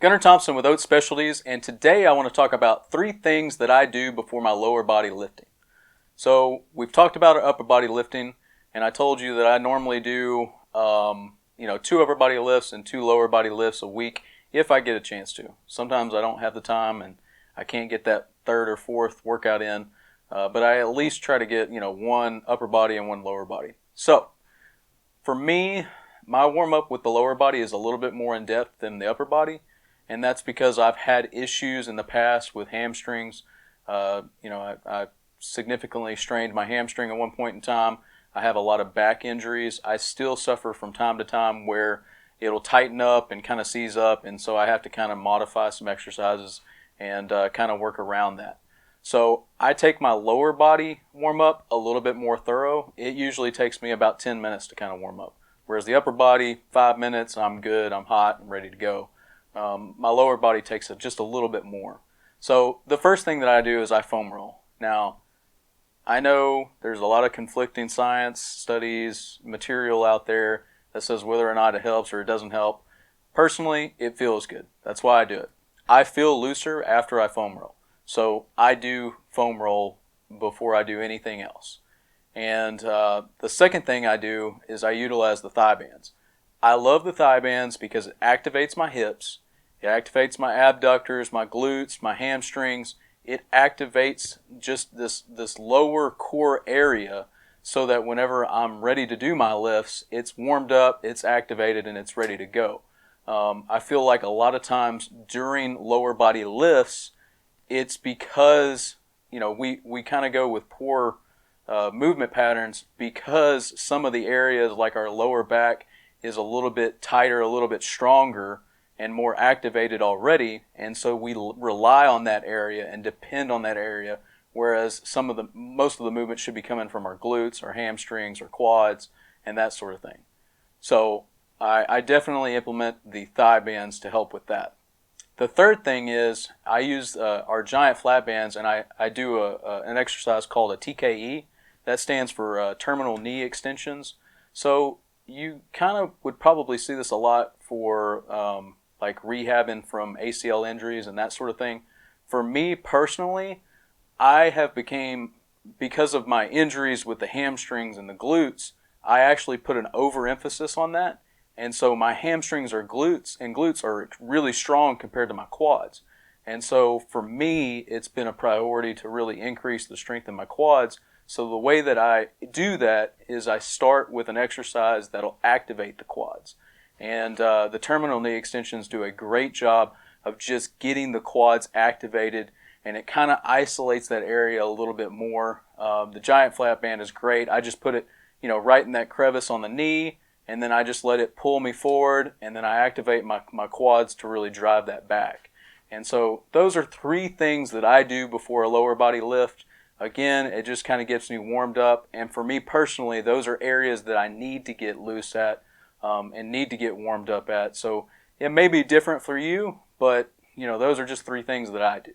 Gunnar Thompson with Oat Specialties, and today I want to talk about 3 things that I do before my lower body lifting. So we've talked about our upper body lifting, and I told you that I normally do 2 upper body lifts and 2 lower body lifts a week if I get a chance to. Sometimes I don't have the time and I can't get that 3rd or 4th workout in, but I at least try to get 1 upper body and 1 lower body. So for me, my warm-up with the lower body is a little bit more in depth than the upper body, and that's because I've had issues in the past with hamstrings. I significantly strained my hamstring at one point in time. I have a lot of back injuries. I still suffer from time to time where it'll tighten up and kind of seize up, and so I have to kind of modify some exercises and kind of work around that. So I take my lower body warm-up a little bit more thorough. It usually takes me about 10 minutes to kind of warm up, whereas the upper body, 5 minutes, I'm good, I'm hot, I'm ready to go. My lower body takes just a little bit more. So the first thing that I do is I foam roll. Now, I know there's a lot of conflicting science, studies, material out there that says whether or not it helps or it doesn't help. Personally, it feels good. That's why I do it. I feel looser after I foam roll. So I do foam roll before I do anything else. And the second thing I do is I utilize the thigh bands. I love the thigh bands because it activates my hips, it activates my abductors, my glutes, my hamstrings. It activates just this lower core area so that whenever I'm ready to do my lifts, it's warmed up, it's activated, and it's ready to go. I feel like a lot of times during lower body lifts, it's because we kind of go with poor movement patterns because some of the areas like our lower back is a little bit tighter, a little bit stronger, and more activated already, and so we rely on that area and depend on that area, whereas most of the movement should be coming from our glutes, our hamstrings, our quads, and that sort of thing. So I definitely implement the thigh bands to help with that. The third thing is I use our giant flat bands, and I do an exercise called a TKE. That stands for terminal knee extensions. So you kind of would probably see this a lot for like rehabbing from ACL injuries and that sort of thing. For me personally, I have because of my injuries with the hamstrings and the glutes, I actually put an overemphasis on that. And so my hamstrings and glutes are really strong compared to my quads. And so for me, it's been a priority to really increase the strength in my quads. So the way that I do that is I start with an exercise that'll activate the quads. And the terminal knee extensions do a great job of just getting the quads activated, and it kind of isolates that area a little bit more. The giant flat band is great. I just put it right in that crevice on the knee, and then I just let it pull me forward, and then I activate my quads to really drive that back. And so those are 3 things that I do before a lower body lift. Again, it just kind of gets me warmed up, and for me personally, those are areas that I need to get loose at and need to get warmed up at. So it may be different for you, but those are just 3 things that I do.